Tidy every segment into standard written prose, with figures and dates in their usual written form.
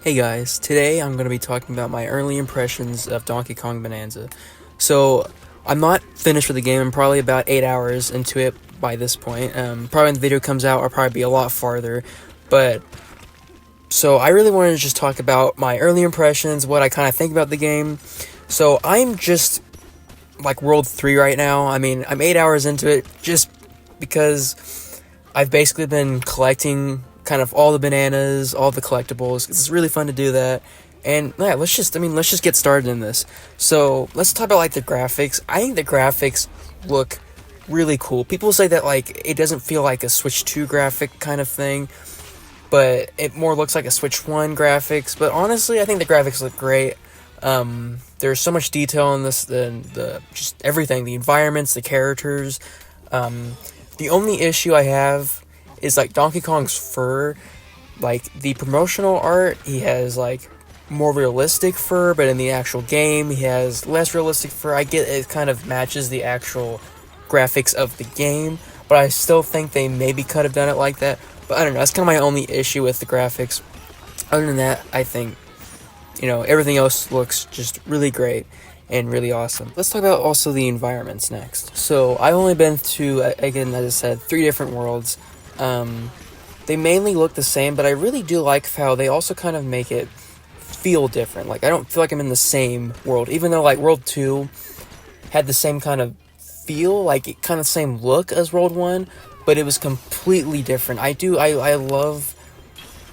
Hey guys, today I'm going to be talking about my early impressions of Donkey Kong Bananza. So, I'm not finished with the game, I'm probably about 8 hours into it by this point. Probably when the video comes out, I'll probably be a lot farther. But, so I really wanted to just talk about my early impressions, what I kind of think about the game. So, I'm just like World 3 right now. I mean, I'm 8 hours into it just because I've basically been collecting kind of all the bananas, all the collectibles. It's really fun to do that. And yeah, let's just get started in this. So let's talk about like the graphics. I think the graphics look really cool. People say that like it doesn't feel like a Switch 2 graphic kind of thing, but it more looks like a Switch 1 graphics. But honestly, I think the graphics look great. There's so much detail in this, the just everything, the environments, the characters. The only issue I have is like Donkey Kong's fur. Like the promotional art, he has like more realistic fur, but in the actual game, he has less realistic fur. I get it kind of matches the actual graphics of the game, but I still think they maybe could have done it like that. But I don't know. That's kind of my only issue with the graphics. Other than that, I think everything else looks just really great and really awesome. Let's talk about also the environments next. So I've only been to, again, as I said, 3 different worlds. They mainly look the same, but I really do like how they also kind of make it feel different. Like I don't feel like I'm in the same world, even though like World 2 had the same kind of feel, like it kind of same look as World 1, but it was completely different. I love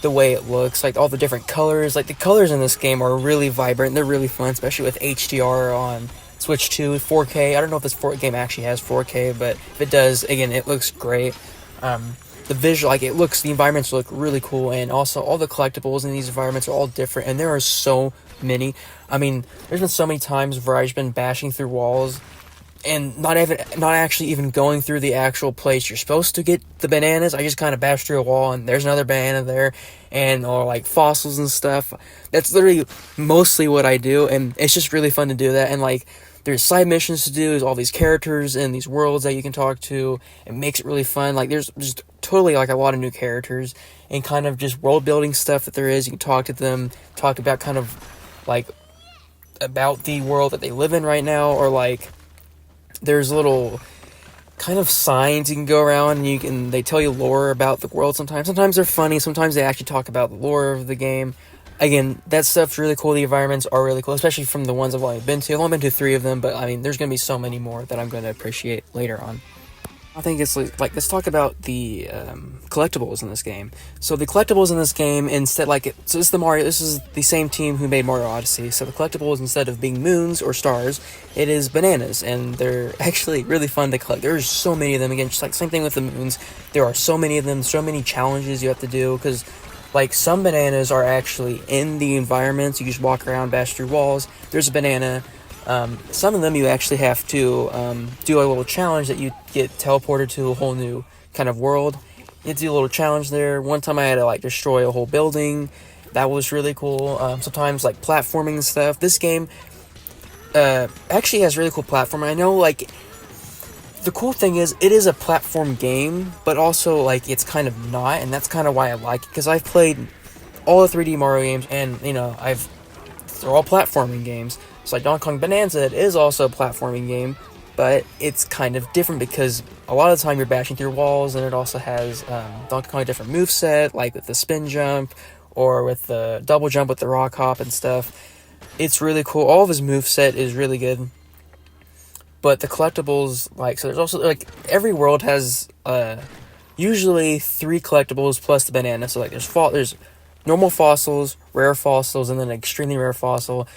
the way it looks, like all the different colors. Like the colors in this game are really vibrant. They're really fun, especially with HDR on Switch 2, 4K. I don't know if this game actually has 4K, but if it does, again, it looks great. The visual, like the environments look really cool, and also all the collectibles in these environments are all different, and there are so many. I mean, there's been so many times where I've been bashing through walls and not actually even going through the actual place you're supposed to get the bananas. I just kind of bash through a wall and there's another banana there, and or like fossils and stuff. That's literally mostly what I do, and it's just really fun to do that. And like there's side missions to do, there's all these characters in these worlds that you can talk to. It makes it really fun. Like there's just totally like a lot of new characters and kind of just world building stuff that there is. You can talk to them, talk about kind of like about the world that they live in right now, or like there's little kind of signs you can go around and they tell you lore about the world sometimes. Sometimes they're funny, sometimes they actually talk about the lore of the game. Again, that stuff's really cool. The environments are really cool, especially from the ones I've only been to. I've only been to 3 of them, but I mean, there's going to be so many more that I'm going to appreciate later on. I think it's like let's talk about the collectibles in this game. So the collectibles in this game, so this is the same team who made Mario Odyssey. So the collectibles, instead of being moons or stars, it is bananas, and they're actually really fun to collect. There's so many of them. Again, just like same thing with the moons. There are so many of them, so many challenges you have to do, because like some bananas are actually in the environments. You just walk around, bash through walls. There's a banana. Some of them you actually have to do a little challenge that you get teleported to a whole new kind of world. You have to do a little challenge there. One time I had to like destroy a whole building. That was really cool. Sometimes like platforming and stuff. This game actually has really cool platforming. I know like the cool thing is it is a platform game, but also like it's kind of not, and that's kind of why I like it, because I've played all the 3D Mario games, and they're all platforming games. So like Donkey Kong Bananza, it is also a platforming game, but it's kind of different because a lot of the time you're bashing through walls, and it also has Donkey Kong a different moveset, like with the spin jump or with the double jump with the rock hop and stuff. It's really cool. All of his moveset is really good. But the collectibles, so there's also, like, every world has usually 3 collectibles plus the banana. So like there's normal fossils, rare fossils, and then an extremely rare fossil.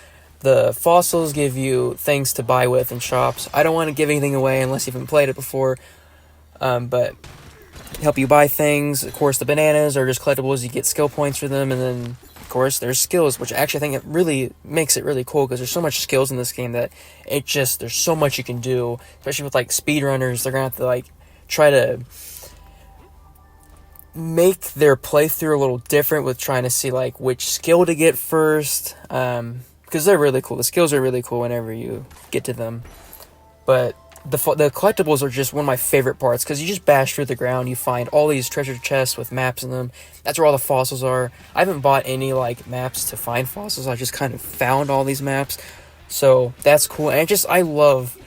The fossils give you things to buy with in shops. I don't want to give anything away unless you haven't played it before, but help you buy things. Of course, the bananas are just collectibles. You get skill points for them, and then, of course, there's skills, which actually I think it really makes it really cool, because there's so much skills in this game that there's so much you can do, especially with, like, speedrunners. They're going to have to, like, try to make their playthrough a little different with trying to see, like, which skill to get first, because they're really cool. The skills are really cool whenever you get to them. But the collectibles are just one of my favorite parts because you just bash through the ground, you find all these treasure chests with maps in them. That's where all the fossils are. I haven't bought any like maps to find fossils. I just kind of found all these maps, so that's cool. And I love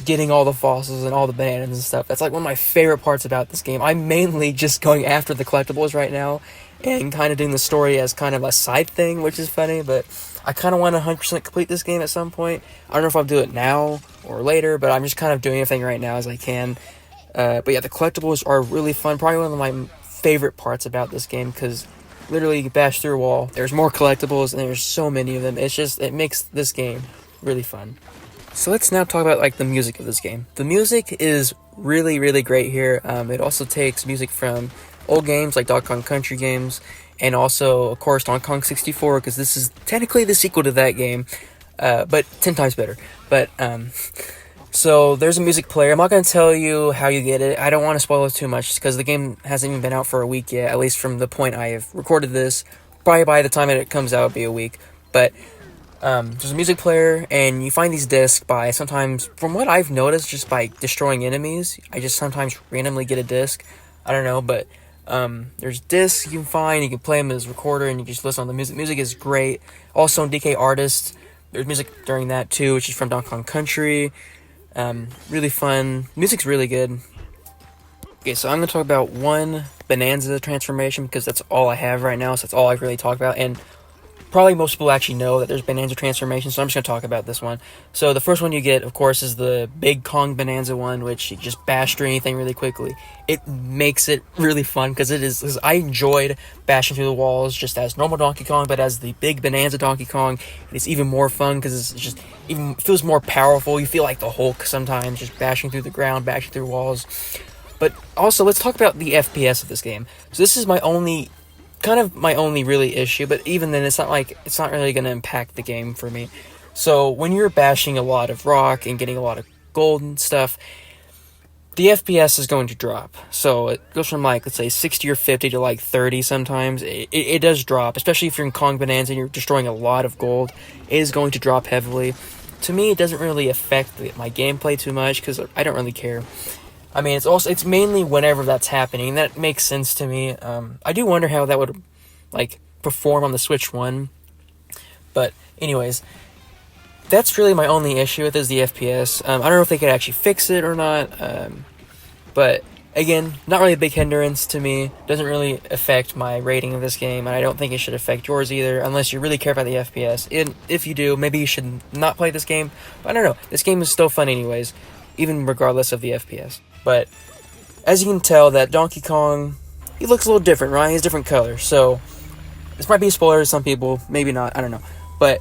getting all the fossils and all the bananas and stuff. That's like one of my favorite parts about this game. I'm mainly just going after the collectibles right now and kind of doing the story as kind of a side thing, which is funny, but I kind of want to 100% complete this game at some point. I don't know if I'll do it now or later, but I'm just kind of doing everything right now as I can. But yeah, the collectibles are really fun. Probably one of my favorite parts about this game because literally you bash through a wall. There's more collectibles and there's so many of them. It makes this game really fun. So let's now talk about like the music of this game. The music is really, really great here. It also takes music from old games like Donkey Kong Country games, and also, of course, Donkey Kong 64, because this is technically the sequel to that game, but 10 times better. But, so there's a music player. I'm not going to tell you how you get it. I don't want to spoil it too much, because the game hasn't even been out for a week yet, at least from the point I have recorded this. Probably by the time it comes out, it'll be a week. But, there's a music player, and you find these discs by sometimes, from what I've noticed, just by destroying enemies. I just sometimes randomly get a disc. I don't know, but there's discs you can find. You can play them as a recorder, and you can just listen on the music. Music is great. Also, in DK Artist, there's music during that too, which is from Donkey Kong Country. Really fun. Music's really good. Okay, so I'm gonna talk about one Bananza transformation because that's all I have right now. So that's all I've really talked about, and probably most people actually know that there's Bananza transformations, so I'm just going to talk about this one. So the first one you get, of course, is the Big Kong Bananza one, which you just bash through anything really quickly. It makes it really fun, because I enjoyed bashing through the walls just as normal Donkey Kong, but as the Big Bananza Donkey Kong, it's even more fun, because it's just even feels more powerful. You feel like the Hulk sometimes, just bashing through the ground, bashing through walls. But also, let's talk about the FPS of this game. So this is my only really issue, but even then it's not really going to impact the game for me. So when you're bashing a lot of rock and getting a lot of gold and stuff, the FPS is going to drop. So it goes from like, let's say 60 or 50 to like 30 sometimes. It does drop, especially if you're in Kong Bananza and you're destroying a lot of gold. It is going to drop heavily. To me, it doesn't really affect my gameplay too much because I don't really care. I mean, it's mainly whenever that's happening. That makes sense to me. I do wonder how that would, like, perform on the Switch 1. But, anyways, that's really my only issue with is the FPS. I don't know if they could actually fix it or not. But, again, not really a big hindrance to me. Doesn't really affect my rating of this game. And I don't think it should affect yours either, unless you really care about the FPS. And if you do, maybe you should not play this game. But I don't know. This game is still fun anyways, even regardless of the FPS. But as you can tell, that Donkey Kong, he looks a little different, right? He has different colors. So this might be a spoiler to some people, maybe not, I don't know. But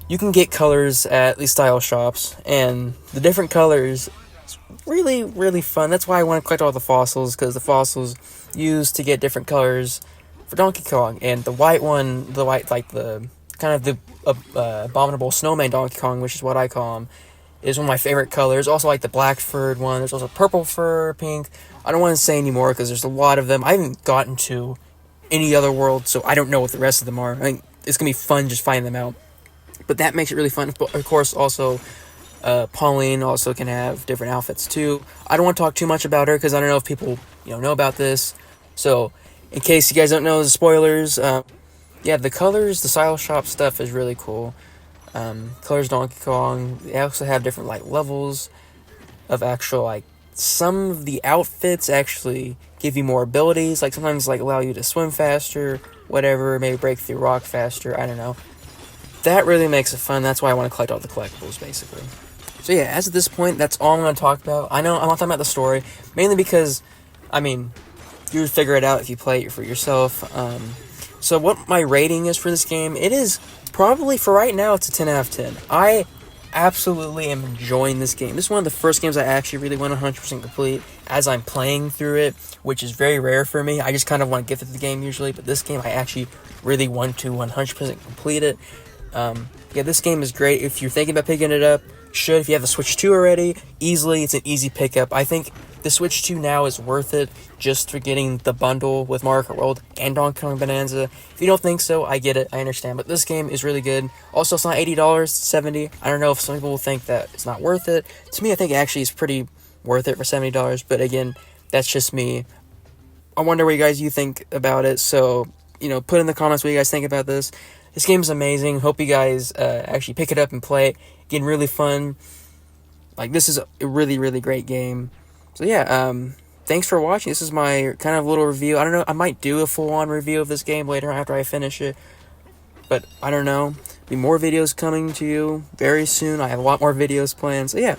you can get colors at these style shops, and the different colors, it's really, really fun. That's why I want to collect all the fossils, because the fossils used to get different colors for Donkey Kong. And the white one, like the kind of the abominable snowman Donkey Kong, which is what I call him, is one of my favorite colors. Also like the black furred one. There's also purple fur, pink. I don't want to say anymore because there's a lot of them. I haven't gotten to any other world, so I don't know what the rest of them are. I think it's going to be fun just finding them out. But that makes it really fun. Of course, also, Pauline also can have different outfits too. I don't want to talk too much about her because I don't know if people know about this. So, in case you guys don't know the spoilers, yeah, the colors, the style shop stuff is really cool. Colors Donkey Kong. They also have different like levels of actual like some of the outfits actually give you more abilities. Like sometimes like allow you to swim faster, whatever, maybe break through rock faster. I don't know. That really makes it fun. That's why I want to collect all the collectibles basically. So yeah, as of this point, that's all I'm going to talk about. I know I'm not talking about the story mainly because, I mean, you would figure it out if you play it for yourself. So what my rating is for this game, it is probably, for right now, it's a 10 out of 10. I absolutely am enjoying this game. This is one of the first games I actually really want to 100% complete as I'm playing through it, which is very rare for me. I just kind of want to get through the game usually, but this game I actually really want to 100% complete it. Yeah, this game is great. If you're thinking about picking it up, if you have the Switch 2 already, it's an easy pickup. I think The Switch 2 now is worth it just for getting the bundle with Mario Kart World and Donkey Kong Bananza. If you don't think so, I get it, I understand. But this game is really good. Also, it's not $80, it's $70. I don't know if some people will think that it's not worth it. To me, I think it actually is pretty worth it for $70. But again, that's just me. I wonder what you think about it. So, put in the comments what you guys think about this. This game is amazing. Hope you guys actually pick it up and play it. Getting really fun. Like, this is a really, really great game. So yeah, thanks for watching. This is my kind of little review. I don't know, I might do a full-on review of this game later after I finish it. But I don't know. There'll be more videos coming to you very soon. I have a lot more videos planned. So yeah,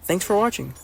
thanks for watching.